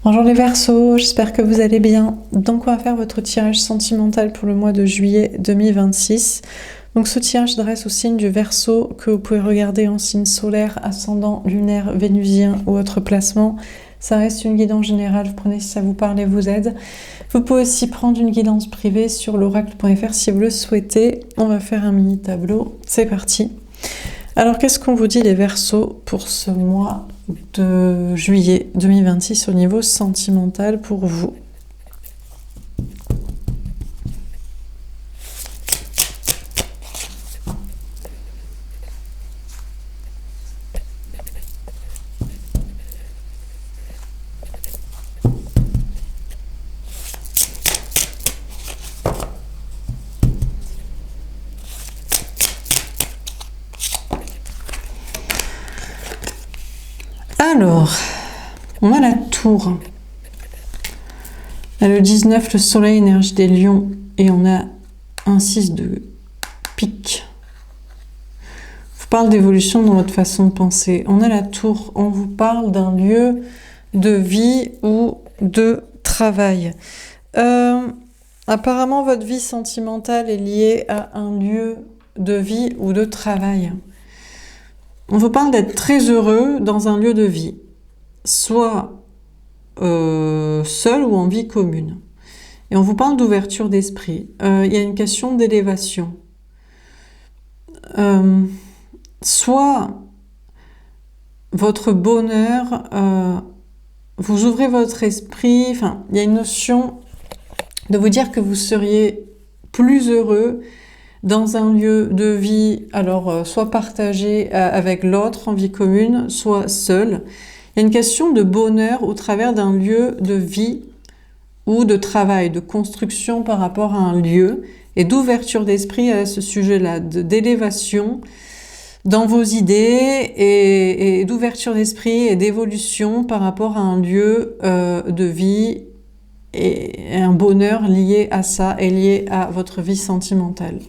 Bonjour les Verseaux, j'espère que vous allez bien. Donc on va faire votre tirage sentimental pour le mois de juillet 2026. Donc ce tirage s'adresse au signe du Verseau que vous pouvez regarder en signe solaire, ascendant, lunaire, vénusien ou autre placement. Ça reste une guidance générale, vous prenez si ça vous parle et vous aide. Vous pouvez aussi prendre une guidance privée sur l'oracle.fr si vous le souhaitez. On va faire un mini tableau, c'est parti. Alors qu'est-ce qu'on vous dit les Verseaux pour ce mois de juillet 2026 au niveau sentimental pour vous? Alors, on a la tour. On a le 19, le soleil, énergie des lions, et on a un 6 de pique. On vous parle d'évolution dans votre façon de penser. On a la tour, on vous parle d'un lieu de vie ou de travail. Apparemment, votre vie sentimentale est liée à un lieu de vie ou de travail. On vous parle d'être très heureux dans un lieu de vie, soit seul ou en vie commune. Et on vous parle d'ouverture d'esprit. Il y a une question d'élévation. Soit votre bonheur, vous ouvrez votre esprit, enfin, il y a une notion de vous dire que vous seriez plus heureux dans un lieu de vie, alors soit partagé avec l'autre en vie commune, soit seul. Il y a une question de bonheur au travers d'un lieu de vie ou de travail, de construction par rapport à un lieu, et d'ouverture d'esprit à ce sujet-là, d'élévation dans vos idées et d'ouverture d'esprit et d'évolution par rapport à un lieu de vie et un bonheur lié à ça et lié à votre vie sentimentale.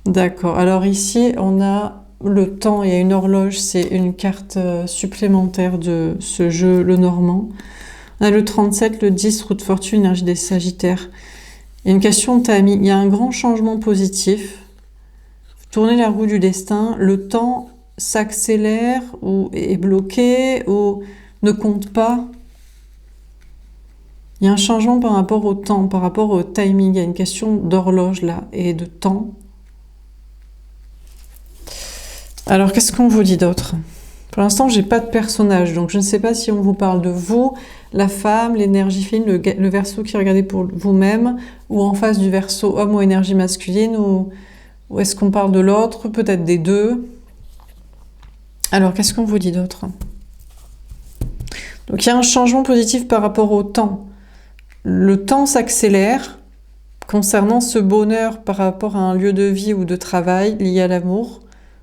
D'accord, alors ici on a le temps, il y a une horloge, c'est une carte supplémentaire de ce jeu, le Normand. On a le 37, le 10, roue de fortune, énergie des Sagittaires. Il y a une question de timing, il y a un grand changement positif. Vous tournez la roue du destin, le temps s'accélère ou est bloqué ou ne compte pas. Il y a un changement par rapport au temps, par rapport au timing, il y a une question d'horloge là et de temps. Alors, qu'est-ce qu'on vous dit d'autre? Pour l'instant, j'ai pas de personnage, donc je ne sais pas si on vous parle de vous, la femme, l'énergie féminine, le Verseau qui regardez pour vous-même, ou en face du Verseau, homme ou énergie masculine, ou est-ce qu'on parle de l'autre, peut-être des deux. Alors, qu'est-ce qu'on vous dit d'autre? Donc, il y a un changement positif par rapport au temps. Le temps s'accélère concernant ce bonheur par rapport à un lieu de vie ou de travail lié à l'amour,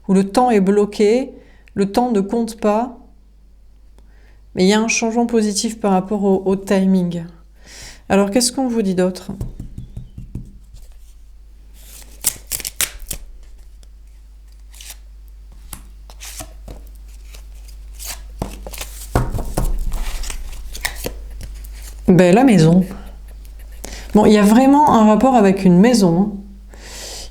où le temps est bloqué, le temps ne compte pas, mais il y a un changement positif par rapport au timing. Alors, qu'est-ce qu'on vous dit d'autre? Ben, la maison. Bon, il y a vraiment un rapport avec une maison.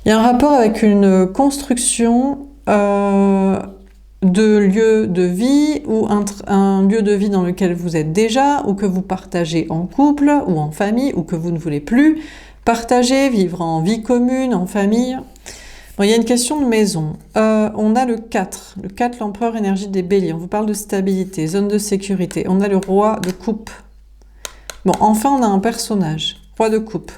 Il y a un rapport avec une construction de lieu de vie ou un lieu de vie dans lequel vous êtes déjà ou que vous partagez en couple ou en famille ou que vous ne voulez plus partager, vivre en vie commune, en famille. Bon, il y a une question de maison. On a le 4, l'empereur énergie des béliers. On vous parle de stabilité, zone de sécurité. On a le roi de coupe. Bon, enfin, on a un personnage, roi de coupe.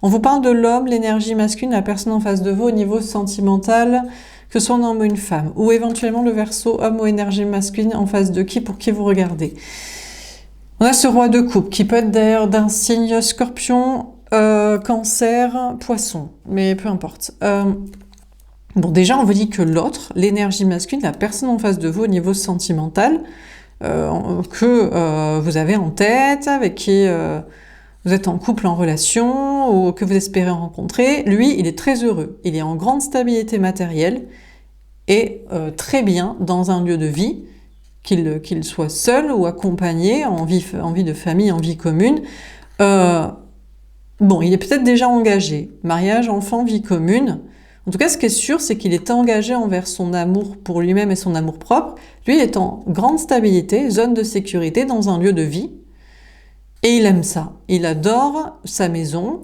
On vous parle de l'homme, l'énergie masculine, la personne en face de vous au niveau sentimental, que ce soit un homme ou une femme, ou éventuellement le Verseau, homme ou énergie masculine en face de qui, pour qui vous regardez. On a ce roi de coupe, qui peut être d'ailleurs d'un signe scorpion, cancer, poisson, mais peu importe. Bon, déjà, on vous dit que l'autre, l'énergie masculine, la personne en face de vous au niveau sentimental, que vous avez en tête, avec qui vous êtes en couple, en relation, ou que vous espérez rencontrer, lui, il est très heureux. Il est en grande stabilité matérielle et très bien dans un lieu de vie qu'il soit seul ou accompagné, en vie de famille, en vie commune. Bon, il est peut-être déjà engagé. Mariage, enfant, vie commune. En tout cas, ce qui est sûr, c'est qu'il est engagé envers son amour pour lui-même et son amour propre. Lui, il est en grande stabilité, zone de sécurité, dans un lieu de vie. Et il aime ça. Il adore sa maison,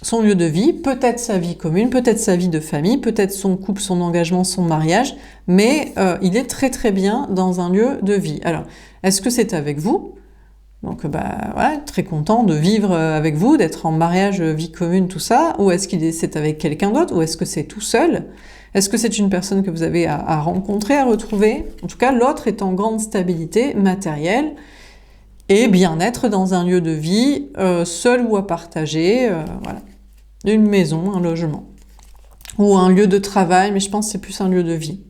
son lieu de vie, peut-être sa vie commune, peut-être sa vie de famille, peut-être son couple, son engagement, son mariage, mais il est très très bien dans un lieu de vie. Alors, est-ce que c'est avec vous ? Donc, voilà, très content de vivre avec vous, d'être en mariage, vie commune, tout ça. Ou est-ce qu'il c'est avec quelqu'un d'autre? Ou est-ce que c'est tout seul? Est-ce que c'est une personne que vous avez à rencontrer, à retrouver? En tout cas, l'autre est en grande stabilité matérielle et bien-être dans un lieu de vie, seul ou à partager, voilà. Une maison, un logement. Ou un lieu de travail, mais je pense que c'est plus un lieu de vie.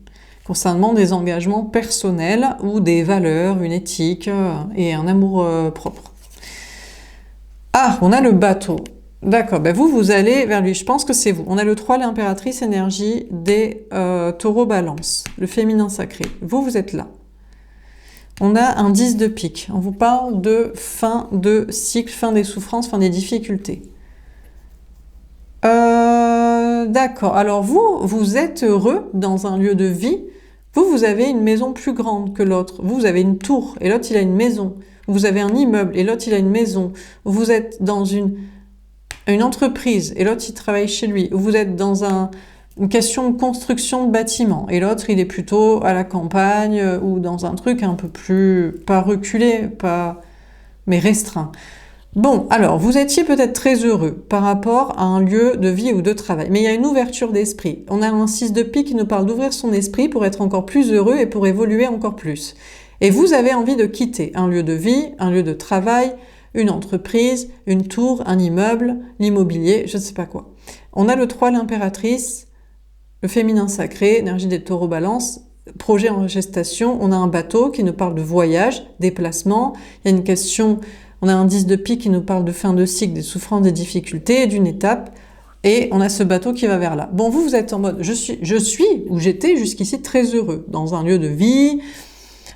Concernant des engagements personnels ou des valeurs, une éthique et un amour propre. Ah, on a le bateau. D'accord, vous allez vers lui. Je pense que c'est vous. On a le 3, l'impératrice, énergie des taureaux balance, le féminin sacré. Vous êtes là. On a un 10 de pique. On vous parle de fin de cycle, fin des souffrances, fin des difficultés. D'accord. Alors vous êtes heureux dans un lieu de vie. Vous avez une maison plus grande que l'autre. Vous avez une tour et l'autre, il a une maison. Vous avez un immeuble et l'autre, il a une maison. Vous êtes dans une entreprise et l'autre, il travaille chez lui. Vous êtes dans une question de construction de bâtiment et l'autre, il est plutôt à la campagne ou dans un truc un peu plus, pas reculé, mais restreint. Bon, alors, vous étiez peut-être très heureux par rapport à un lieu de vie ou de travail, mais il y a une ouverture d'esprit. On a un 6 de pique qui nous parle d'ouvrir son esprit pour être encore plus heureux et pour évoluer encore plus. Et vous avez envie de quitter un lieu de vie, un lieu de travail, une entreprise, une tour, un immeuble, l'immobilier, je ne sais pas quoi. On a le 3, l'impératrice, le féminin sacré, énergie des taureaux balance, projet en gestation. On a un bateau qui nous parle de voyage, déplacement. Il y a une question... On a un 10 de pique qui nous parle de fin de cycle, des souffrances, des difficultés, d'une étape. Et on a ce bateau qui va vers là. Bon, vous êtes en mode, je suis ou j'étais jusqu'ici très heureux. Dans un lieu de vie,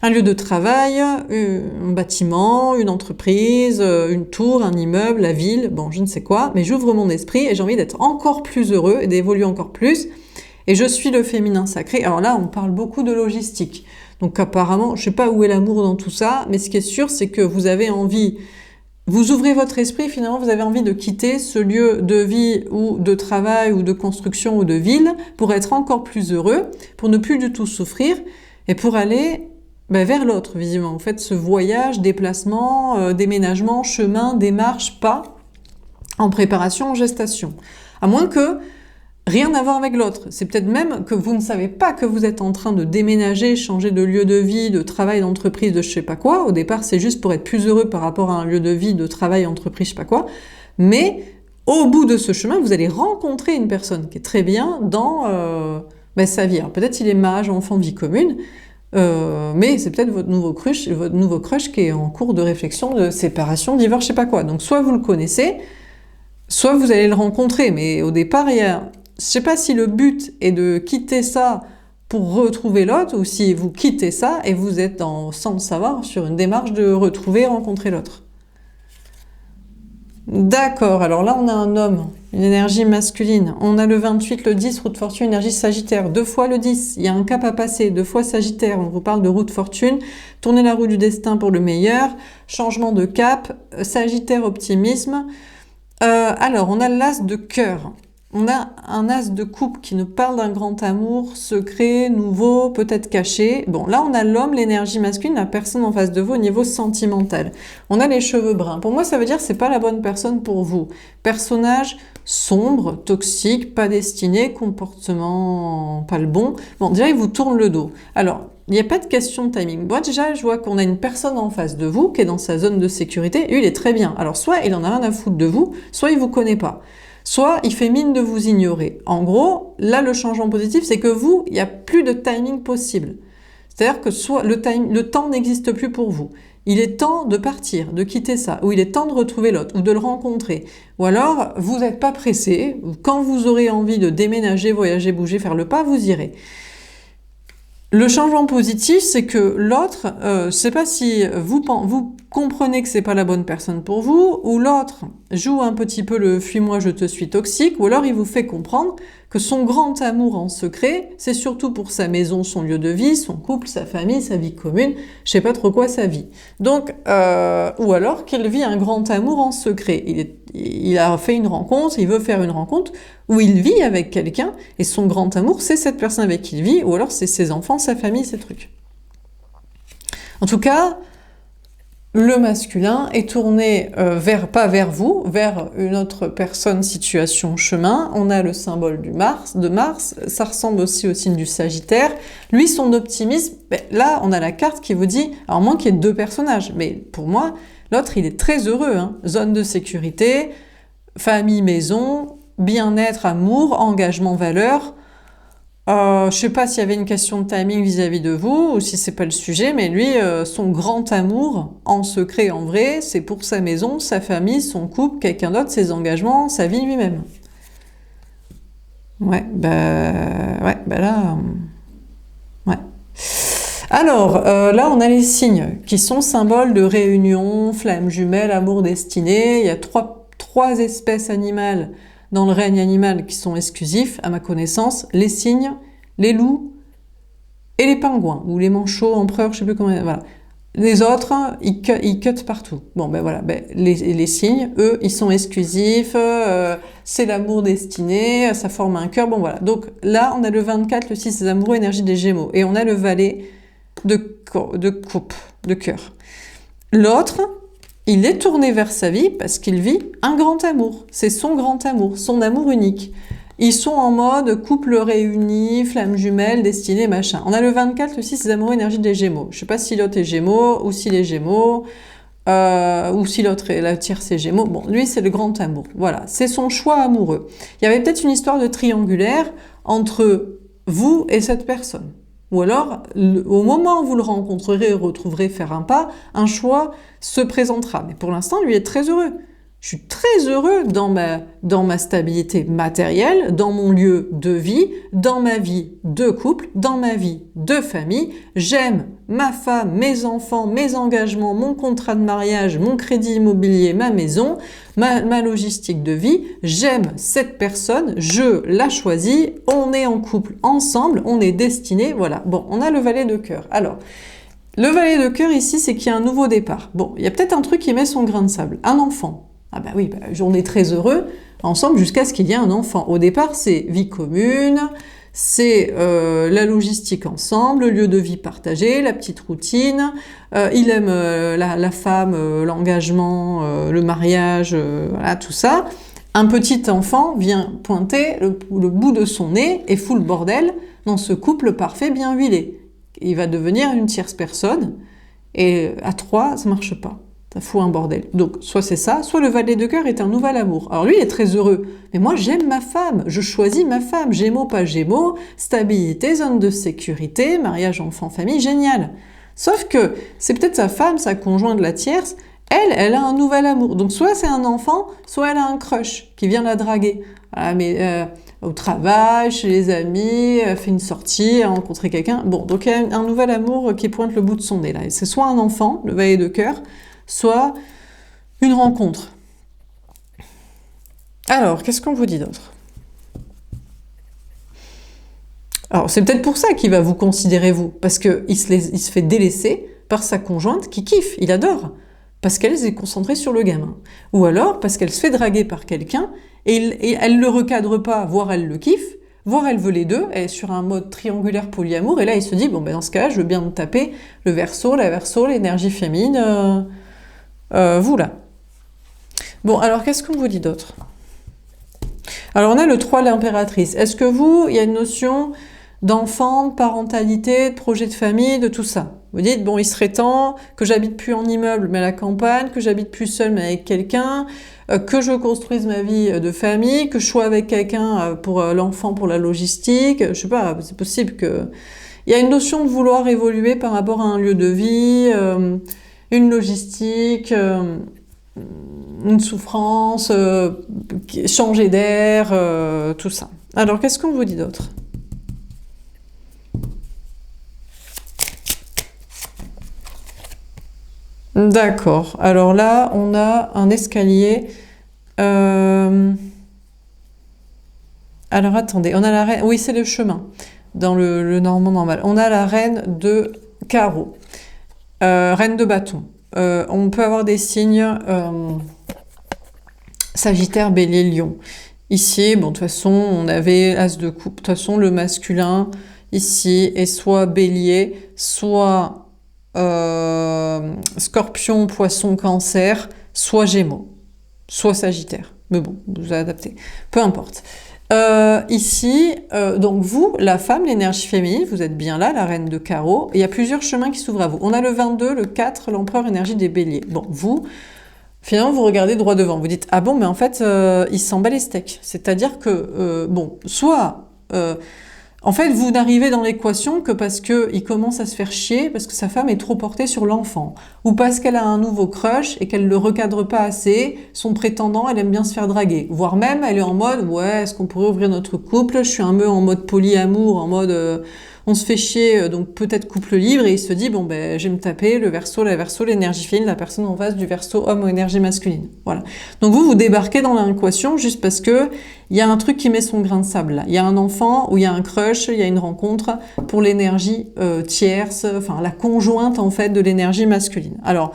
un lieu de travail, un bâtiment, une entreprise, une tour, un immeuble, la ville, bon, je ne sais quoi. Mais j'ouvre mon esprit et j'ai envie d'être encore plus heureux et d'évoluer encore plus. Et je suis le féminin sacré. Alors là, on parle beaucoup de logistique. Donc apparemment, je sais pas où est l'amour dans tout ça, mais ce qui est sûr, c'est que vous avez envie, vous ouvrez votre esprit, finalement, vous avez envie de quitter ce lieu de vie ou de travail ou de construction ou de ville pour être encore plus heureux, pour ne plus du tout souffrir et pour aller vers l'autre, visiblement. Vous faites ce voyage, déplacement, déménagement, chemin, démarche, pas, en préparation, en gestation. À moins que rien à voir avec l'autre. C'est peut-être même que vous ne savez pas que vous êtes en train de déménager, changer de lieu de vie, de travail, d'entreprise, de je sais pas quoi. Au départ, c'est juste pour être plus heureux par rapport à un lieu de vie, de travail, entreprise, je sais pas quoi. Mais au bout de ce chemin, vous allez rencontrer une personne qui est très bien dans sa vie. Alors peut-être il est mage, enfant, vie commune, mais c'est peut-être votre nouveau crush qui est en cours de réflexion, de séparation, divorce, je sais pas quoi. Donc soit vous le connaissez, soit vous allez le rencontrer. Mais au départ, il y a... Je sais pas si le but est de quitter ça pour retrouver l'autre ou si vous quittez ça et vous êtes sans le savoir sur une démarche de retrouver, rencontrer l'autre. D'accord, alors là on a un homme, une énergie masculine. On a le 28, le 10, roue de fortune, énergie sagittaire. 2 fois le 10, il y a un cap à passer. 2 fois sagittaire, on vous parle de roue de fortune. Tournez la roue du destin pour le meilleur. Changement de cap, sagittaire, optimisme. Alors, on a l'as de cœur. On a un as de coupe qui nous parle d'un grand amour secret, nouveau, peut-être caché. Bon, là, on a l'homme, l'énergie masculine, la personne en face de vous au niveau sentimental. On a les cheveux bruns. Pour moi, ça veut dire que c'est pas la bonne personne pour vous. Personnage sombre, toxique, pas destiné, comportement pas le bon. Bon, déjà, il vous tourne le dos. Alors, il n'y a pas de question de timing. Moi, déjà, je vois qu'on a une personne en face de vous qui est dans sa zone de sécurité et lui, il est très bien. Alors, soit il en a rien à foutre de vous, soit il vous connaît pas. Soit il fait mine de vous ignorer. En gros, là, le changement positif, c'est que vous, il n'y a plus de timing possible. C'est-à-dire que soit le temps n'existe plus pour vous. Il est temps de partir, de quitter ça, ou il est temps de retrouver l'autre, ou de le rencontrer. Ou alors, vous n'êtes pas pressé. Quand vous aurez envie de déménager, voyager, bouger, faire le pas, vous irez. Le changement positif, c'est que l'autre, je sais pas si vous comprenez que c'est pas la bonne personne pour vous, ou l'autre joue un petit peu le fuis-moi, je te suis toxique, ou alors il vous fait comprendre que son grand amour en secret, c'est surtout pour sa maison, son lieu de vie, son couple, sa famille, sa vie commune, je sais pas trop quoi sa vie. Donc, ou alors qu'il vit un grand amour en secret. Il a fait une rencontre, il veut faire une rencontre où il vit avec quelqu'un, et son grand amour, c'est cette personne avec qui il vit, ou alors c'est ses enfants, sa famille, ses trucs. En tout cas, le masculin est tourné pas vers vous, vers une autre personne, situation, chemin. On a le symbole de Mars, ça ressemble aussi au signe du Sagittaire. Lui, son optimisme, là, on a la carte qui vous dit, alors moins qu'il y ait deux personnages, mais pour moi, l'autre, il est très heureux, hein. Zone de sécurité, famille, maison, bien-être, amour, engagement, valeur. Je sais pas s'il y avait une question de timing vis-à-vis de vous, ou si c'est pas le sujet, mais lui, son grand amour, en secret, en vrai, c'est pour sa maison, sa famille, son couple, quelqu'un d'autre, ses engagements, sa vie lui-même. Ouais, là... ouais. Alors, là, on a les signes, qui sont symboles de réunion, flamme jumelle, amour destiné. Il y a trois espèces animales dans le règne animal qui sont exclusifs, à ma connaissance, les cygnes, les loups et les pingouins, ou les manchots, empereurs, je sais plus comment... Voilà. Les autres, ils cut partout. Bon, ben voilà, les cygnes, eux, ils sont exclusifs, c'est l'amour destiné, ça forme un cœur, bon voilà. Donc là, on a le 24, le 6 des amoureux, énergie des Gémeaux, et on a le valet de coupe, de cœur. L'autre, il est tourné vers sa vie parce qu'il vit un grand amour. C'est son grand amour, son amour unique. Ils sont en mode couple réuni, flamme jumelle, destinée, machin. On a le 24, le 6, des amoureux, énergie des Gémeaux. Je sais pas si l'autre est Gémeaux, ou s'il est Gémeaux, ou si l'autre est la tierce est Gémeaux. Bon, lui, c'est le grand amour. Voilà, c'est son choix amoureux. Il y avait peut-être une histoire de triangulaire entre vous et cette personne. Ou alors, au moment où vous le rencontrerez et retrouverez faire un pas, un choix se présentera. Mais pour l'instant, lui est très heureux. Je suis très heureux dans ma stabilité matérielle, dans mon lieu de vie, dans ma vie de couple, dans ma vie de famille. J'aime ma femme, mes enfants, mes engagements, mon contrat de mariage, mon crédit immobilier, ma maison, ma logistique de vie. J'aime cette personne, je la choisis, on est en couple ensemble, on est destinés, voilà. Bon, on a le valet de cœur. Alors, le valet de cœur ici, c'est qu'il y a un nouveau départ. Bon, il y a peut-être un truc qui met son grain de sable. Un enfant. Ah bah oui, on est très heureux ensemble jusqu'à ce qu'il y ait un enfant. Au départ, c'est vie commune, c'est la logistique ensemble, le lieu de vie partagé, la petite routine. Il aime la femme, l'engagement, le mariage, voilà, tout ça. Un petit enfant vient pointer le bout de son nez et fout le bordel dans ce couple parfait bien huilé. Il va devenir une tierce personne et à trois, ça marche pas. Ça fout un bordel. Donc, soit c'est ça, soit le valet de cœur est un nouvel amour. Alors lui, il est très heureux. Mais moi, j'aime ma femme. Je choisis ma femme. Gémeaux, pas Gémeaux. Stabilité, zone de sécurité, mariage, enfant, famille, génial. Sauf que c'est peut-être sa femme, sa conjointe de la tierce. Elle a un nouvel amour. Donc, soit c'est un enfant, soit elle a un crush qui vient la draguer. Voilà, mais au travail, chez les amis, elle fait une sortie, elle a rencontré quelqu'un. Bon, donc il y a un nouvel amour qui pointe le bout de son nez là. Et c'est soit un enfant, le valet de cœur, soit une rencontre. Alors, qu'est-ce qu'on vous dit d'autre? Alors, c'est peut-être pour ça qu'il va vous considérer vous, parce qu'il se fait délaisser par sa conjointe qui kiffe, il adore, parce qu'elle est concentrée sur le gamin. Ou alors, parce qu'elle se fait draguer par quelqu'un, et elle ne le recadre pas, voire elle le kiffe, voire elle veut les deux, elle est sur un mode triangulaire polyamour, et là il se dit, bon ben dans ce cas-là, je veux bien me taper le verso, l'énergie féminine... vous là. Bon, alors qu'est-ce qu'on vous dit d'autre? Alors on a le 3, l'impératrice. Est-ce que vous, il y a une notion d'enfant, de parentalité, de projet de famille, de tout ça? Vous dites, bon, il serait temps que j'habite plus en immeuble, mais à la campagne, que j'habite plus seule, mais avec quelqu'un, que je construise ma vie de famille, que je sois avec quelqu'un pour l'enfant, pour la logistique, je sais pas, c'est possible que... Il y a une notion de vouloir évoluer par rapport à un lieu de vie... une logistique, une souffrance, changer d'air, tout ça. Alors, qu'est-ce qu'on vous dit d'autre? D'accord. Alors là, on a un escalier. Euh, Alors attendez, on a la reine. Oui, c'est le chemin dans le normand normal. On a la reine de carreau, reine de bâton. On peut avoir des signes Sagittaire, Bélier, Lion. Ici, bon, de toute façon, on avait As de coupe. De toute façon, le masculin ici est soit Bélier, soit Scorpion, Poisson, Cancer, soit Gémeaux, soit Sagittaire. Mais bon, vous adaptez. Peu importe. Ici, donc vous, la femme, l'énergie féminine, vous êtes bien là, la reine de carreau. Il y a plusieurs chemins qui s'ouvrent à vous. On a le 22, le 4, l'empereur, énergie des béliers. Bon, vous, finalement, vous regardez droit devant. Vous dites, ah bon, mais en fait, il s'en bat les steaks. C'est-à-dire que, bon, soit... en fait, vous n'arrivez dans l'équation que parce qu'il commence à se faire chier, parce que sa femme est trop portée sur l'enfant, ou parce qu'elle a un nouveau crush et qu'elle ne le recadre pas assez, son prétendant, elle aime bien se faire draguer. Voire même, elle est en mode, ouais, est-ce qu'on pourrait ouvrir notre couple? Je suis un peu en mode polyamour, en mode, on se fait chier, donc peut-être couple libre, et il se dit, bon, ben, je vais me taper le verso, la verso, l'énergie féminine, la personne en face du verso homme ou énergie masculine. Voilà. Donc vous débarquez dans l'équation juste parce que il y a un truc qui met son grain de sable là. Il y a un enfant ou il y a un crush, il y a une rencontre pour l'énergie tierce, enfin la conjointe en fait de l'énergie masculine. Alors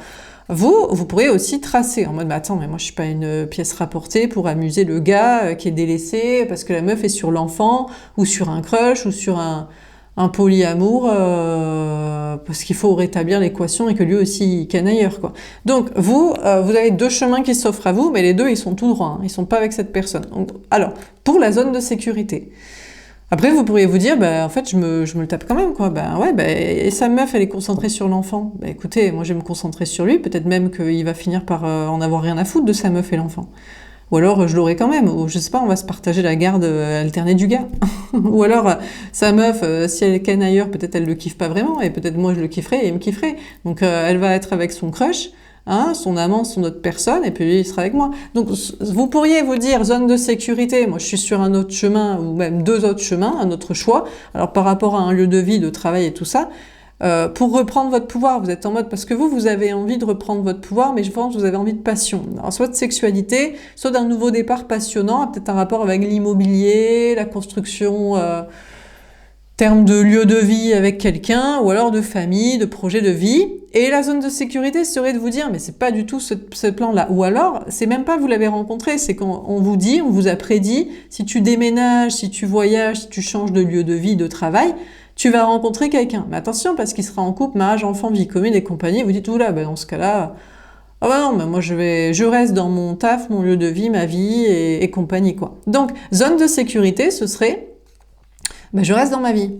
vous pourrez aussi tracer en mode bah, attends mais moi je suis pas une pièce rapportée pour amuser le gars qui est délaissé parce que la meuf est sur l'enfant ou sur un crush ou sur un polyamour parce qu'il faut rétablir l'équation et que lui aussi il ken ailleurs quoi. Donc vous avez deux chemins qui s'offrent à vous, mais les deux ils sont tout droits, hein, ils sont pas avec cette personne. Donc, alors pour la zone de sécurité. Après vous pourriez vous dire bah en fait je me le tape quand même quoi. Ben ouais bah, et sa meuf elle est concentrée sur l'enfant. Bah écoutez moi je vais me concentrer sur lui, peut-être même qu'il va finir par en avoir rien à foutre de sa meuf et l'enfant. Ou alors je l'aurai quand même, ou je sais pas, on va se partager la garde alternée du gars. Ou alors sa meuf, si elle ken ailleurs, peut-être elle le kiffe pas vraiment, et peut-être moi je le kifferai et il me kifferait. Donc elle va être avec son crush, hein, son amant, son autre personne, et puis lui il sera avec moi. Donc vous pourriez vous dire zone de sécurité, moi je suis sur un autre chemin, ou même deux autres chemins, un autre choix. Alors par rapport à un lieu de vie, de travail et tout ça, pour reprendre votre pouvoir, vous êtes en mode parce que vous avez envie de reprendre votre pouvoir, mais je pense que vous avez envie de passion. Alors soit de sexualité, soit d'un nouveau départ passionnant, peut-être un rapport avec l'immobilier, la construction, terme de lieu de vie avec quelqu'un, ou alors de famille, de projet de vie. Et la zone de sécurité serait de vous dire, mais c'est pas du tout ce plan-là. Ou alors, c'est même pas vous l'avez rencontré, c'est qu'on vous dit, on vous a prédit, si tu déménages, si tu voyages, si tu changes de lieu de vie, de travail, tu vas rencontrer quelqu'un. Mais attention, parce qu'il sera en couple, mariage, enfant, vie commune et compagnie. Vous dites, oula, ben dans ce cas-là, ah bah non, mais moi je reste dans mon taf, mon lieu de vie, ma vie et compagnie, quoi. Donc, zone de sécurité, ce serait, ben je reste dans ma vie.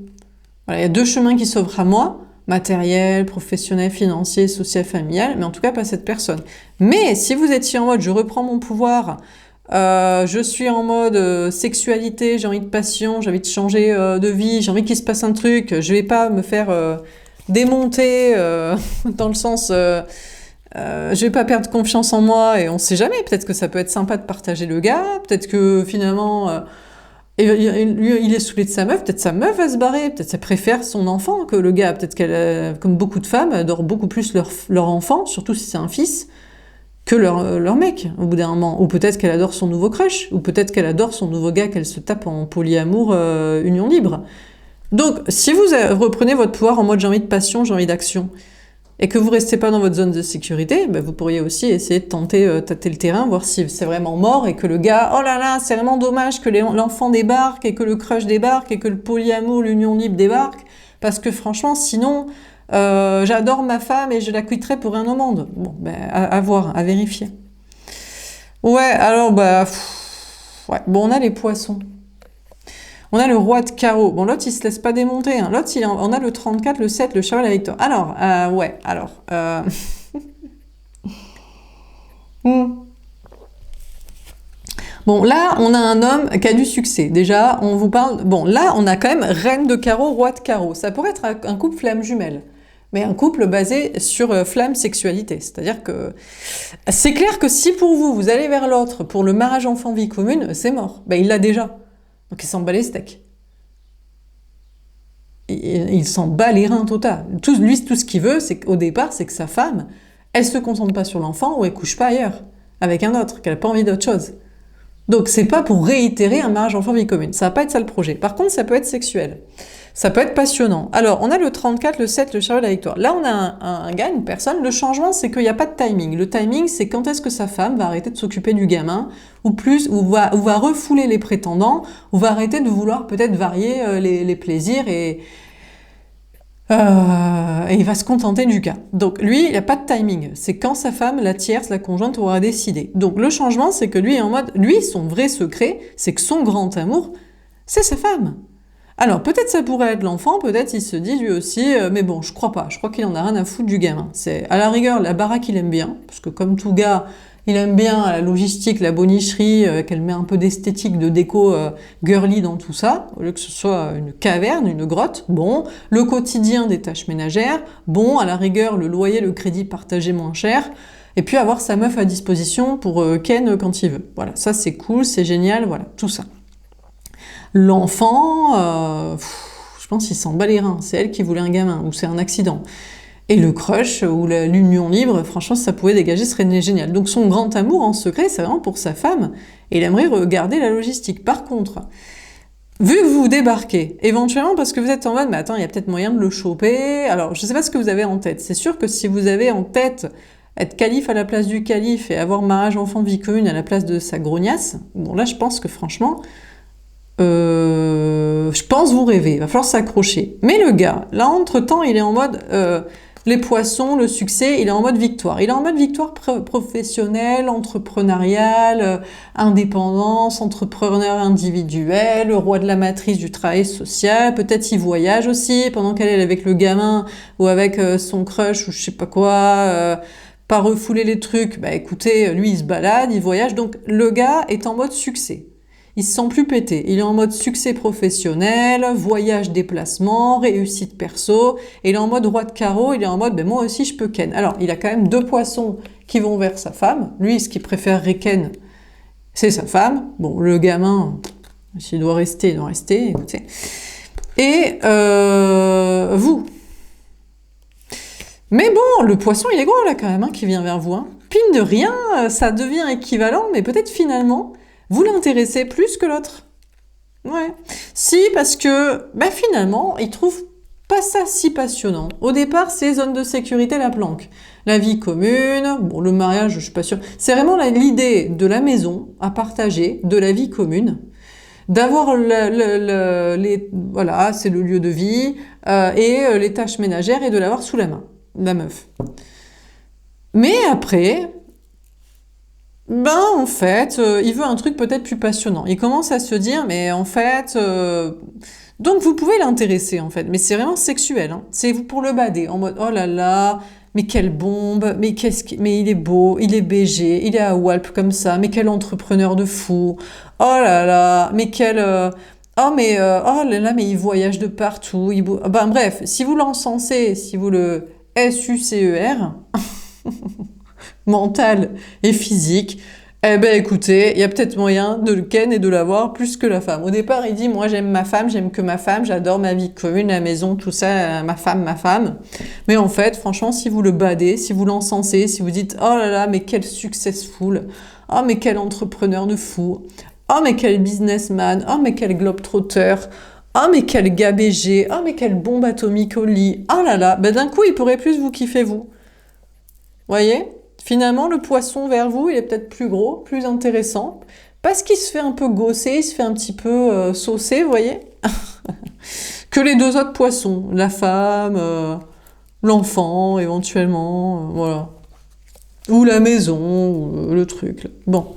Voilà, il y a deux chemins qui s'offrent à moi, matériel, professionnel, financier, social, familial, mais en tout cas pas cette personne. Mais si vous étiez en mode, je reprends mon pouvoir, je suis en mode sexualité, j'ai envie de passion, j'ai envie de changer de vie, j'ai envie qu'il se passe un truc, je vais pas me faire démonter dans le sens je vais pas perdre confiance en moi et on sait jamais, peut-être que ça peut être sympa de partager le gars, peut-être que finalement il est saoulé de sa meuf, peut-être sa meuf va se barrer, peut-être ça préfère son enfant que le gars, peut-être qu'elle, comme beaucoup de femmes, adorent beaucoup plus leur enfant, surtout si c'est un fils, que leur mec, au bout d'un moment. Ou peut-être qu'elle adore son nouveau crush, ou peut-être qu'elle adore son nouveau gars qu'elle se tape en polyamour union libre. Donc, si vous reprenez votre pouvoir en mode j'ai envie de passion, j'ai envie d'action, et que vous restez pas dans votre zone de sécurité, ben vous pourriez aussi essayer de tâter le terrain, voir si c'est vraiment mort, et que le gars, oh là là, c'est vraiment dommage que l'enfant débarque, et que le crush débarque, et que le polyamour, l'union libre débarque, parce que franchement, sinon... j'adore ma femme et je la quitterai pour rien au monde. Bon, ben, à voir, à vérifier. Ouais, alors, bah, ouais. Bon, on a les poissons. On a le roi de carreau. Bon, l'autre, il se laisse pas démonter. Hein. L'autre, on a le 34, le 7, le cheval, la victoire. Alors, ouais, alors... Bon, là, on a un homme qui a du succès. Déjà, on vous parle... Bon, là, on a quand même reine de carreau, roi de carreau. Ça pourrait être un couple flamme jumelle. Mais un couple basé sur flamme sexualité. C'est-à-dire que c'est clair que si pour vous, vous allez vers l'autre pour le mariage enfant vie commune, c'est mort. Ben, il l'a déjà. Donc il s'en bat les steaks. Il s'en bat les reins total. Lui, tout ce qu'il veut, c'est qu'au départ, c'est que sa femme, elle se concentre pas sur l'enfant ou elle couche pas ailleurs, avec un autre, qu'elle a pas envie d'autre chose. Donc c'est pas pour réitérer un mariage enfant-vie commune, ça va pas être ça le projet. Par contre, ça peut être sexuel. Ça peut être passionnant. Alors, on a le 34, le 7, le chariot de la victoire. Là, on a un gars, une personne. Le changement, c'est qu'il n'y a pas de timing. Le timing, c'est quand est-ce que sa femme va arrêter de s'occuper du gamin, ou va refouler les prétendants, ou va arrêter de vouloir peut-être varier les plaisirs et il va se contenter du cas. Donc lui, il n'y a pas de timing. C'est quand sa femme, la tierce, la conjointe aura décidé. Donc le changement, c'est que lui est en mode... Lui, son vrai secret, c'est que son grand amour, c'est sa femme. Alors, peut-être ça pourrait être l'enfant, peut-être il se dit lui aussi, mais bon, je crois pas, je crois qu'il en a rien à foutre du gamin. C'est à la rigueur la baraque il aime bien, parce que comme tout gars, il aime bien la logistique, la bonicherie, qu'elle met un peu d'esthétique, de déco girly dans tout ça, au lieu que ce soit une caverne, une grotte. Bon, le quotidien des tâches ménagères, bon, à la rigueur le loyer, le crédit partagé moins cher, et puis avoir sa meuf à disposition pour Ken quand il veut. Voilà, ça c'est cool, c'est génial, voilà, tout ça. L'enfant, je pense qu'il s'en bat les reins. C'est elle qui voulait un gamin, ou c'est un accident. Et le crush, ou l'union libre, franchement, ça pouvait dégager, ce serait génial. Donc son grand amour en secret, c'est vraiment pour sa femme. Et il aimerait regarder la logistique. Par contre, vu que vous débarquez, éventuellement parce que vous êtes en mode, mais attends, il y a peut-être moyen de le choper. Alors, je sais pas ce que vous avez en tête. C'est sûr que si vous avez en tête être calife à la place du calife et avoir mariage enfant vie commune à la place de sa grognasse, bon là, je pense que franchement... je pense vous rêvez, il va falloir s'accrocher. Mais le gars, là, entre-temps, il est en mode les poissons, le succès, il est en mode victoire. Il est en mode victoire professionnelle, entrepreneuriale, indépendance, entrepreneur individuel, le roi de la matrice du travail social. Peut-être il voyage aussi pendant qu'elle est avec le gamin ou avec son crush ou je sais pas quoi. Pas refouler les trucs. Bah écoutez, lui, il se balade, il voyage. Donc le gars est en mode succès. Il se sent plus pété. Il est en mode succès professionnel, voyage, déplacement, réussite perso. Et il est en mode roi de carreau. Il est en mode, ben moi aussi je peux ken. Alors, il a quand même 2 poissons qui vont vers sa femme. Lui, ce qu'il préférerait ken, c'est sa femme. Bon, le gamin, s'il doit rester, il doit rester. Écoutez. Et vous. Mais bon, le poisson, il est gros là quand même, hein, qui vient vers vous. Hein. Pine de rien, ça devient équivalent, mais peut-être finalement... Vous l'intéressez plus que l'autre. Ouais. Si, parce que finalement, il trouve pas ça si passionnant. Au départ, c'est zone de sécurité, la planque. La vie commune, bon, le mariage, je suis pas sûre. C'est vraiment l'idée de la maison à partager, de la vie commune, d'avoir voilà, c'est le lieu de vie, et les tâches ménagères, et de l'avoir sous la main, la meuf. Mais après... en fait, il veut un truc peut-être plus passionnant. Il commence à se dire, mais en fait... Donc vous pouvez l'intéresser, en fait, mais c'est vraiment sexuel. Hein. C'est pour le bader, en mode, oh là là, mais quelle bombe, mais mais il est beau, il est BG, il est à Walp comme ça, mais quel entrepreneur de fou, oh là là, mais quel... oh là là, mais il voyage de partout. Bref, si vous l'encensez, si vous le SUCER... mental et physique, eh ben écoutez, il y a peut-être moyen de le ken et de l'avoir plus que la femme. Au départ, il dit, moi j'aime ma femme, j'aime que ma femme, j'adore ma vie commune, la maison, tout ça, ma femme, ma femme. Mais en fait, franchement, si vous le badez, si vous l'encensez, si vous dites, oh là là, mais quel successful, oh mais quel entrepreneur de fou, oh mais quel businessman, oh mais quel globetrotter, oh mais quel gars BG, oh mais quelle bombe atomique au lit, oh là là, d'un coup, il pourrait plus vous kiffer vous. Voyez ? Finalement, le poisson vers vous, il est peut-être plus gros, plus intéressant, parce qu'il se fait un peu gausser, il se fait un petit peu saucer, vous voyez, que les 2 autres poissons, la femme, l'enfant, éventuellement, voilà, ou la maison, ou le truc. Là. Bon.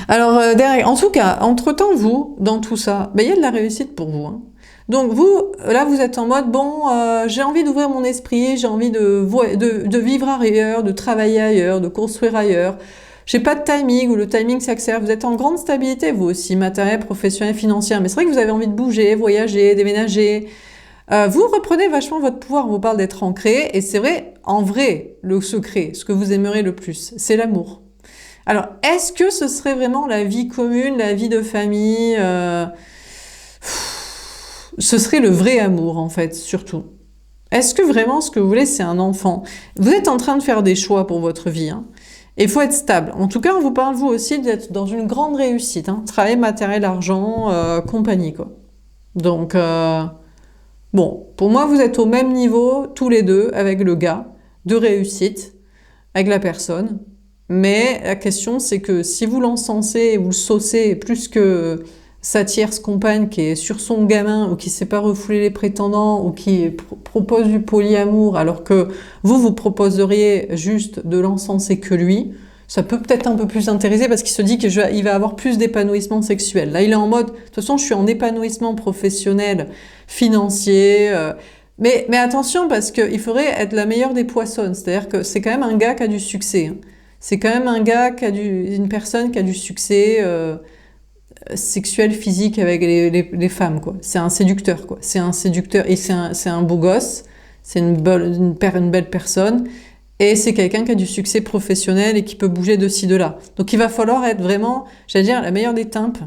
Alors, derrière, en tout cas, entre-temps, vous, dans tout ça, il y a de la réussite pour vous, hein. Donc vous, là, vous êtes en mode, bon, j'ai envie d'ouvrir mon esprit, j'ai envie de vivre ailleurs, de travailler ailleurs, de construire ailleurs. J'ai pas de timing, ou le timing s'accélère. Vous êtes en grande stabilité, vous aussi, matériel, professionnel, financière. Mais c'est vrai que vous avez envie de bouger, voyager, déménager. Vous reprenez vachement votre pouvoir, on vous parle d'être ancré. Et c'est vrai, en vrai, le secret, ce que vous aimerez le plus, c'est l'amour. Alors, est-ce que ce serait vraiment la vie commune, la vie de famille ce serait le vrai amour, en fait, surtout. Est-ce que vraiment ce que vous voulez, c'est un enfant? Vous êtes en train de faire des choix pour votre vie, hein. Et il faut être stable. En tout cas, on vous parle, vous aussi, d'être dans une grande réussite, hein. Travail, matériel, argent, compagnie, quoi. Donc, bon, pour moi, vous êtes au même niveau, tous les deux, avec le gars, de réussite, avec la personne. Mais la question, c'est que si vous l'encensez et vous le saucez plus que sa tierce compagne qui est sur son gamin ou qui sait pas refouler les prétendants ou qui propose du polyamour alors que vous proposeriez juste de l'encenser que lui, ça peut peut-être un peu plus intéresser parce qu'il se dit qu'il va avoir plus d'épanouissement sexuel. Là, il est en mode, de toute façon, je suis en épanouissement professionnel, financier, mais attention parce qu'il faudrait être la meilleure des poissonnes. C'est-à-dire que c'est quand même un gars qui a du succès, hein. C'est quand même un gars une personne qui a du succès sexuel, physique avec les femmes, quoi. C'est un séducteur, quoi. C'est un séducteur et c'est un beau gosse. C'est une belle personne. Et c'est quelqu'un qui a du succès professionnel et qui peut bouger de ci, de là. Donc il va falloir être vraiment, j'allais dire, la meilleure des timpes.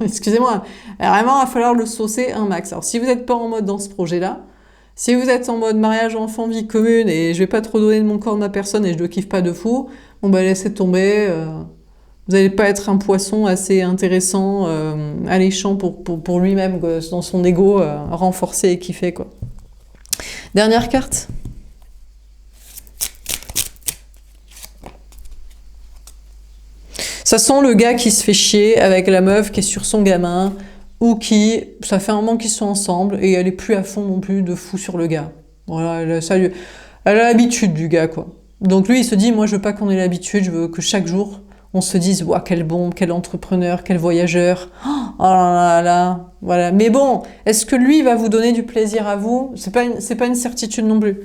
Excusez-moi. Vraiment, il va falloir le saucer un max. Alors si vous n'êtes pas en mode dans ce projet-là, si vous êtes en mode mariage, enfant, vie commune, et je vais pas trop donner de mon corps de ma personne et je le kiffe pas de fou, bon bah laissez tomber. Vous n'allez pas être un poisson assez intéressant, alléchant pour lui-même, dans son ego renforcé et kiffé, quoi. Dernière carte. Ça sent le gars qui se fait chier avec la meuf qui est sur son gamin, ou ça fait un moment qu'ils sont ensemble, et elle est plus à fond non plus de fou sur le gars. Voilà, elle a l'habitude du gars, quoi. Donc lui, il se dit, moi je veux pas qu'on ait l'habitude, je veux que chaque jour, on se dise, waouh, quelle bombe, quel entrepreneur, quel voyageur. Oh là là, voilà. Mais bon, est-ce que lui va vous donner du plaisir à vous? C'est pas une certitude non plus.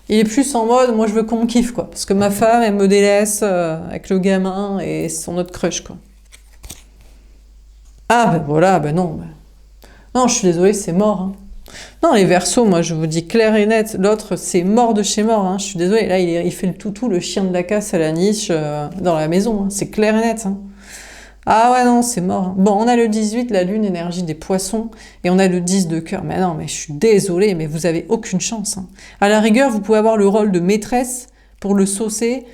Il est plus en mode, moi je veux qu'on me kiffe, quoi. Parce que ma femme, elle me délaisse avec le gamin et son autre crush, quoi. Ah, ben voilà, ben non. Non, je suis désolée, c'est mort, hein. Non, les Verseaux, moi je vous dis clair et net, l'autre c'est mort de chez mort, hein. Je suis désolée, là il fait le toutou, le chien de la casse à la niche dans la maison, hein. C'est clair et net, hein. Ah ouais, non, c'est mort, hein. Bon, on a le 18, la lune, énergie des poissons, et on a le 10 de cœur. Mais non, mais je suis désolée, mais vous avez aucune chance, hein. À la rigueur, vous pouvez avoir le rôle de maîtresse pour le saucer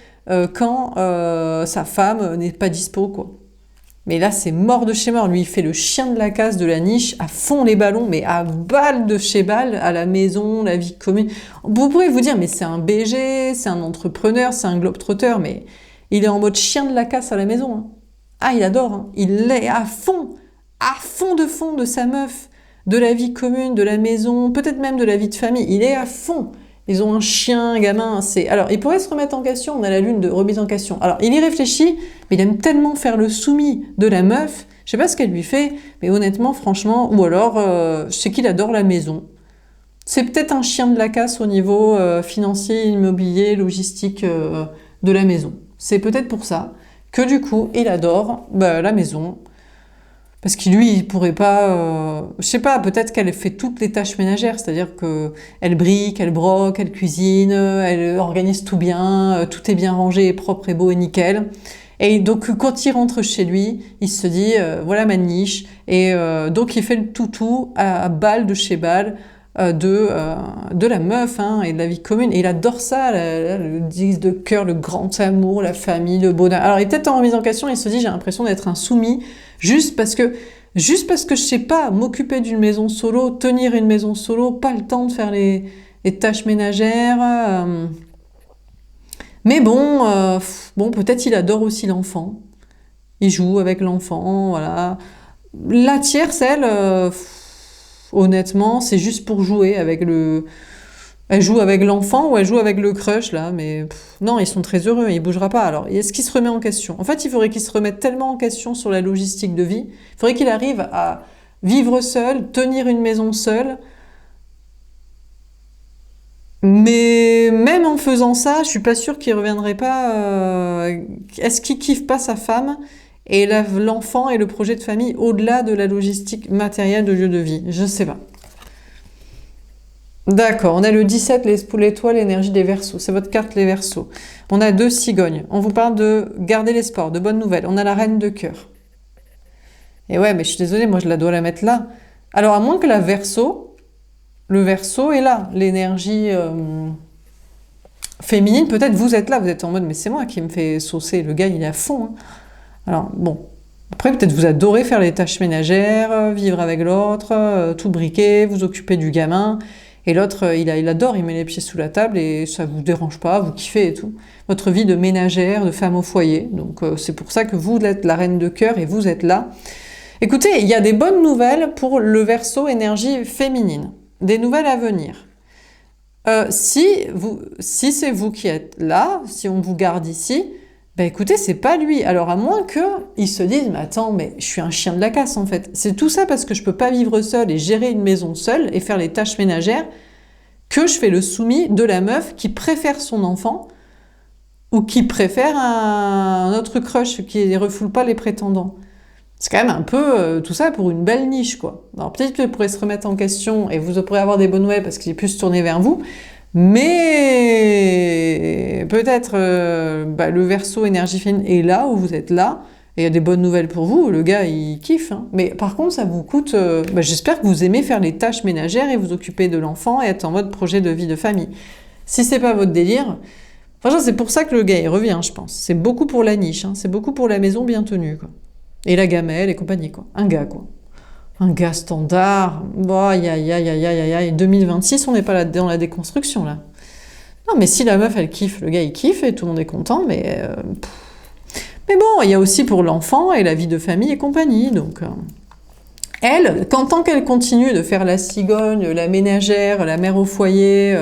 quand sa femme n'est pas dispo, quoi. Mais là, c'est mort de chez mort. Lui, il fait le chien de la casse de la niche, à fond les ballons, mais à balle de chez balle, à la maison, la vie commune. Vous pourrez vous dire, mais c'est un BG, c'est un entrepreneur, c'est un globe-trotteur, mais il est en mode chien de la casse à la maison, hein. Ah, il adore, hein. Il est à fond de sa meuf, de la vie commune, de la maison, peut-être même de la vie de famille. Il est à fond. Ils ont un chien, un gamin, Alors, il pourrait se remettre en question, on a la lune de remise en question. Alors, il y réfléchit, mais il aime tellement faire le soumis de la meuf, je sais pas ce qu'elle lui fait, mais honnêtement, franchement, ou alors, je sais qu'il adore la maison. C'est peut-être un chien de la casse au niveau financier, immobilier, logistique de la maison. C'est peut-être pour ça que du coup, il adore la maison. Parce que lui, il pourrait pas... je sais pas, peut-être qu'elle fait toutes les tâches ménagères, c'est-à-dire que elle brique, elle broque, elle cuisine, elle organise tout bien, tout est bien rangé, propre et beau et nickel. Et donc, quand il rentre chez lui, il se dit, voilà ma niche. Et donc, il fait le toutou à balle de chez balle de la meuf, hein, et de la vie commune. Et il adore ça, le 10 de cœur, le grand amour, la famille, le bonheur. Alors, il est peut-être en remise en question, il se dit, j'ai l'impression d'être un soumis, juste parce que je sais pas m'occuper d'une maison solo, tenir une maison solo, pas le temps de faire les tâches ménagères. Mais bon, peut-être il adore aussi l'enfant. Il joue avec l'enfant, voilà. La tierce, elle, honnêtement, c'est juste pour jouer avec le... Elle joue avec l'enfant ou elle joue avec le crush, là, mais non, ils sont très heureux, il bougera pas. Alors, est-ce qu'il se remet en question? En fait, il faudrait qu'il se remette tellement en question sur la logistique de vie, il faudrait qu'il arrive à vivre seul, tenir une maison seul, mais même en faisant ça, je suis pas sûre qu'il reviendrait pas... Est-ce qu'il kiffe pas sa femme et l'enfant et le projet de famille au-delà de la logistique matérielle de lieu de vie? Je sais pas. D'accord, on a le 17, l'étoile, l'énergie des Verseaux. C'est votre carte, les Verseaux. On a 2 cigognes. On vous parle de garder l'espoir, de bonnes nouvelles. On a la reine de cœur. Et ouais, mais je suis désolée, moi je la dois la mettre là. Alors, à moins que la Verseau, le Verseau est là, l'énergie féminine, peut-être vous êtes là, vous êtes en mode, mais c'est moi qui me fais saucer, le gars il est à fond. Hein. Alors bon, après peut-être vous adorez faire les tâches ménagères, vivre avec l'autre, tout briquer, vous occuper du gamin, et l'autre il adore, il met les pieds sous la table et ça vous dérange pas, vous kiffez et tout. Votre vie de ménagère, de femme au foyer, donc c'est pour ça que vous êtes la reine de cœur et vous êtes là. Écoutez, il y a des bonnes nouvelles pour le Verseau énergie féminine, des nouvelles à venir. Si c'est vous qui êtes là, si on vous garde ici, ben écoutez, c'est pas lui. Alors à moins qu'ils se disent, mais attends, mais je suis un chien de la casse en fait. C'est tout ça parce que je peux pas vivre seule et gérer une maison seule et faire les tâches ménagères que je fais le soumis de la meuf qui préfère son enfant ou qui préfère un autre crush qui ne refoule pas les prétendants. C'est quand même un peu tout ça pour une belle niche, quoi. Alors peut-être qu'il pourrait se remettre en question et vous pourrez avoir des bonnes nouvelles parce qu'il est plus se tourner vers vous, mais peut-être le Verseau énergie féminine est là où vous êtes là et il y a des bonnes nouvelles pour vous. Le gars il kiffe, hein. Mais par contre ça vous coûte. J'espère que vous aimez faire les tâches ménagères et vous occuper de l'enfant et être en mode projet de vie de famille. Si c'est pas votre délire, franchement c'est pour ça que le gars il revient, je pense. C'est beaucoup pour la niche, hein. C'est beaucoup pour la maison bien tenue, quoi. Et la gamelle et compagnie, quoi. Un gars, quoi. Un gars standard. Bon, aïe, aïe, aïe, aïe, aïe, aïe. 2026, on n'est pas là dans la déconstruction, là. Non, mais si la meuf, elle kiffe, le gars, il kiffe et tout le monde est content, mais... Mais bon, il y a aussi pour l'enfant et la vie de famille et compagnie, donc... Elle, tant qu'elle continue de faire la cigogne, la ménagère, la mère au foyer...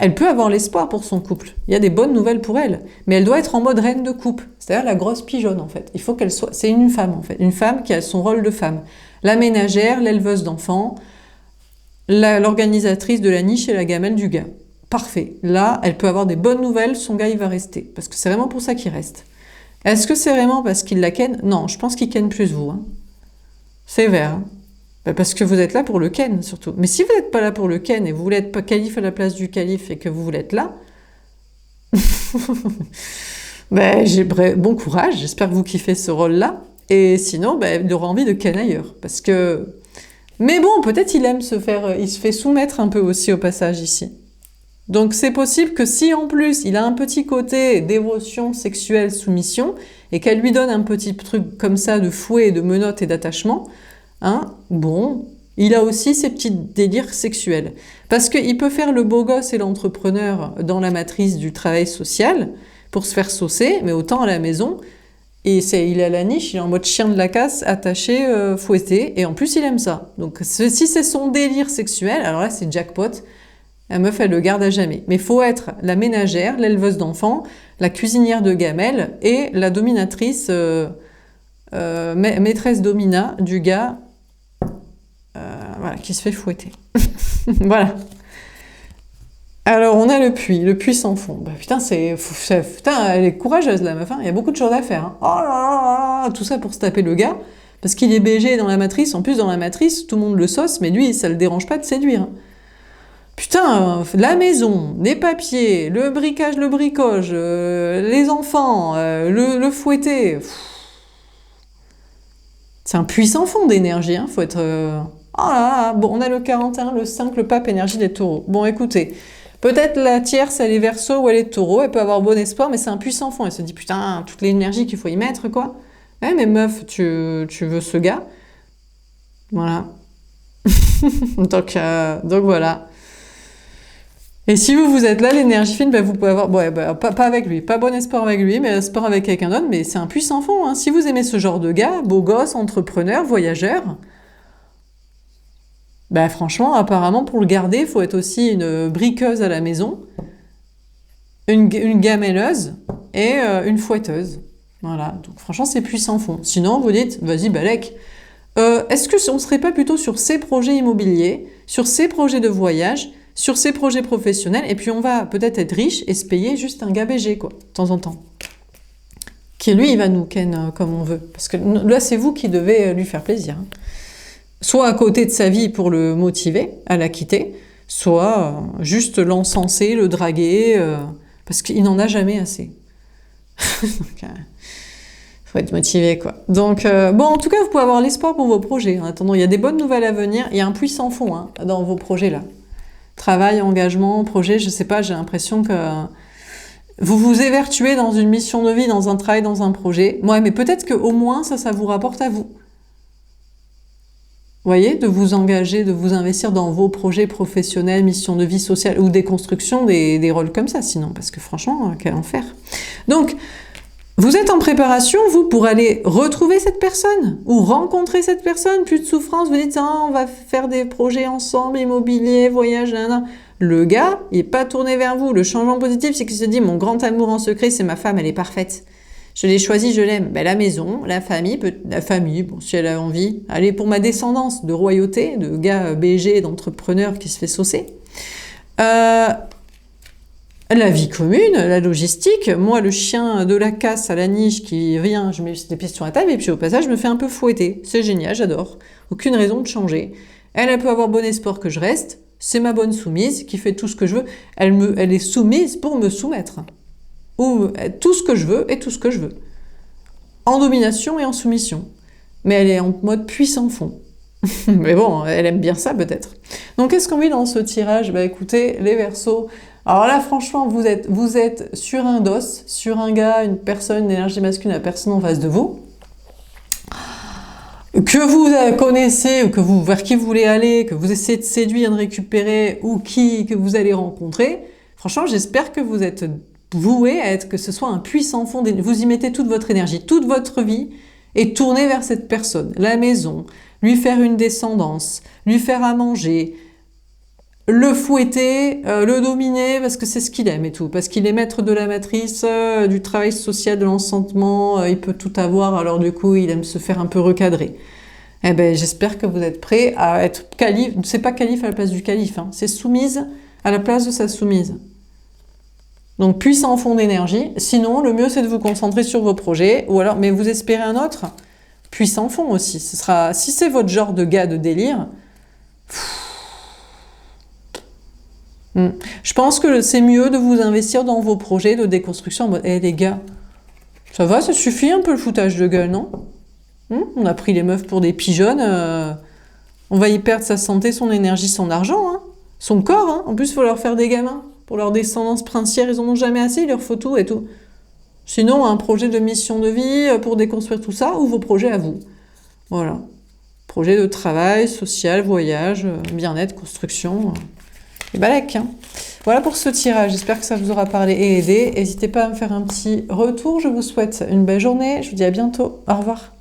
elle peut avoir l'espoir pour son couple. Il y a des bonnes nouvelles pour elle. Mais elle doit être en mode reine de couple. C'est-à-dire la grosse pigeonne, en fait. Il faut qu'elle soit... C'est une femme, en fait. Une femme qui a son rôle de femme. La ménagère, l'éleveuse d'enfants, l'organisatrice de la niche et la gamelle du gars. Parfait. Là, elle peut avoir des bonnes nouvelles. Son gars, il va rester. Parce que c'est vraiment pour ça qu'il reste. Est-ce que c'est vraiment parce qu'il la ken? Non, je pense qu'il ken plus vous. Hein. C'est vert. Hein. Parce que vous êtes là pour le ken, surtout. Mais si vous n'êtes pas là pour le ken et vous voulez être calife à la place du calife et que vous voulez être là, bon courage, j'espère que vous kiffez ce rôle-là. Et sinon, il aura envie de ken ailleurs. Parce que... Mais bon, peut-être il aime il se fait soumettre un peu aussi au passage ici. Donc c'est possible que si en plus il a un petit côté dévotion sexuelle, soumission, et qu'elle lui donne un petit truc comme ça de fouet, de menottes et d'attachement, hein, bon, il a aussi ses petits délires sexuels. Parce qu'il peut faire le beau gosse et l'entrepreneur dans la matrice du travail social pour se faire saucer, mais autant à la maison, et il est à la niche, il est en mode chien de la casse, attaché, fouetté, et en plus il aime ça. Donc si c'est son délire sexuel, alors là c'est jackpot, la meuf elle le garde à jamais. Mais il faut être la ménagère, l'éleveuse d'enfants, la cuisinière de gamelle et la dominatrice, maîtresse domina du gars, voilà, qui se fait fouetter. Voilà. Alors, on a le puits sans fond. Putain, elle est courageuse, la meuf. Hein. Il y a beaucoup de choses à faire. Hein. Oh là là là, tout ça pour se taper le gars. Parce qu'il est BG dans la matrice. En plus, dans la matrice, tout le monde le sauce, mais lui, ça le dérange pas de séduire. Putain, la maison, les papiers, le briquage, le bricage, les enfants, le fouetté. C'est un puits sans fond d'énergie. Hein. Faut être... Oh là là, bon, on a le 41, le 5, le pape, énergie des taureaux. Bon, écoutez, peut-être la tierce, elle est Verseau ou elle est Taureau, elle peut avoir bon espoir, mais c'est un puissant fond. Elle se dit, putain, toute l'énergie qu'il faut y mettre, quoi. Ouais, mais meuf, tu veux ce gars. Voilà. donc voilà. Et si vous êtes là, l'énergie fine, vous pouvez avoir... pas avec lui, pas bon espoir avec lui, mais espoir avec quelqu'un d'autre, mais c'est un puissant fond. Hein. Si vous aimez ce genre de gars, beau gosse, entrepreneur, voyageur... franchement, apparemment, pour le garder, il faut être aussi une briqueuse à la maison, une gamelleuse et une fouetteuse. Voilà, donc franchement, c'est puissant fond. Sinon, vous dites, vas-y, balèque. Est-ce qu'on ne serait pas plutôt sur ces projets immobiliers, sur ces projets de voyage, sur ces projets professionnels, et puis on va peut-être être riche et se payer juste un gars BG, quoi, de temps en temps. Qui, lui, il va nous ken comme on veut. Parce que là, c'est vous qui devez lui faire plaisir. Hein. Soit à côté de sa vie pour le motiver à la quitter, soit juste l'encenser, le draguer, parce qu'il n'en a jamais assez. Donc, faut être motivé, quoi. Donc, en tout cas, vous pouvez avoir l'espoir pour vos projets. En attendant, il y a des bonnes nouvelles à venir. Il y a un puissant fond hein, dans vos projets, là. travail, engagement, projet, je sais pas, j'ai l'impression que vous vous évertuez dans une mission de vie, dans un travail, dans un projet. Ouais, mais peut-être qu'au moins ça vous rapporte à vous. Vous voyez, de vous engager, de vous investir dans vos projets professionnels, missions de vie sociale ou des constructions, des rôles comme ça, sinon, parce que franchement, quel enfer. Donc, vous êtes en préparation, vous, pour aller retrouver cette personne ou rencontrer cette personne, plus de souffrance, vous dites, ah, on va faire des projets ensemble, immobilier, voyage, nan. Le gars, il n'est pas tourné vers vous. Le changement positif, c'est qu'il se dit, mon grand amour en secret, c'est ma femme, elle est parfaite. Je l'ai choisie, je l'aime. Ben, la maison, la famille, bon, si elle a envie. Allez, pour ma descendance de royauté, de gars BG, d'entrepreneurs qui se fait saucer. La vie commune, la logistique. Moi, le chien de la casse à la niche qui vient, je mets des pieds sur la table et puis au passage, je me fais un peu fouetter. C'est génial, j'adore. Aucune raison de changer. Elle peut avoir bon espoir que je reste. C'est ma bonne soumise qui fait tout ce que je veux. Elle est soumise pour me soumettre. Ou tout ce que je veux et tout ce que je veux. En domination et en soumission. Mais elle est en mode puissant fond. Mais bon, elle aime bien ça peut-être. Donc qu'est-ce qu'on vit dans ce tirage? Bah écoutez, les Verseaux, alors là franchement, vous êtes sur un dos, sur un gars, une personne, une énergie masculine, la personne en face de vous, que vous connaissez, ou vers qui vous voulez aller, que vous essayez de séduire, de récupérer, ou que vous allez rencontrer. Franchement, j'espère que vous êtes voué à être, que ce soit un puissant fond, vous y mettez toute votre énergie, toute votre vie est tournée vers cette personne, la maison, lui faire une descendance, lui faire à manger, le fouetter, le dominer parce que c'est ce qu'il aime et tout, parce qu'il est maître de la matrice, du travail social, de l'enchantement, il peut tout avoir, alors du coup il aime se faire un peu recadrer. Eh ben j'espère que vous êtes prêts à être calife, c'est pas calife à la place du calife, hein, c'est soumise à la place de sa soumise. Donc puissant fond d'énergie, sinon le mieux c'est de vous concentrer sur vos projets, ou alors, mais vous espérez un autre puissant fond aussi, ce sera, si c'est votre genre de gars de délire, je pense que c'est mieux de vous investir dans vos projets de déconstruction en mode, eh les gars, ça va, ça suffit un peu le foutage de gueule, non? On a pris les meufs pour des pigeonnes, on va y perdre sa santé, son énergie, son argent, hein, son corps, hein. En plus il faut leur faire des gamins. Pour leur descendance princière, ils en ont jamais assez, il leur faut tout et tout. Sinon, un projet de mission de vie pour déconstruire tout ça, ou vos projets à vous. Voilà. Projet de travail, social, voyage, bien-être, construction, et balèque, hein. Voilà pour ce tirage, j'espère que ça vous aura parlé et aidé. N'hésitez pas à me faire un petit retour, je vous souhaite une belle journée, je vous dis à bientôt, au revoir.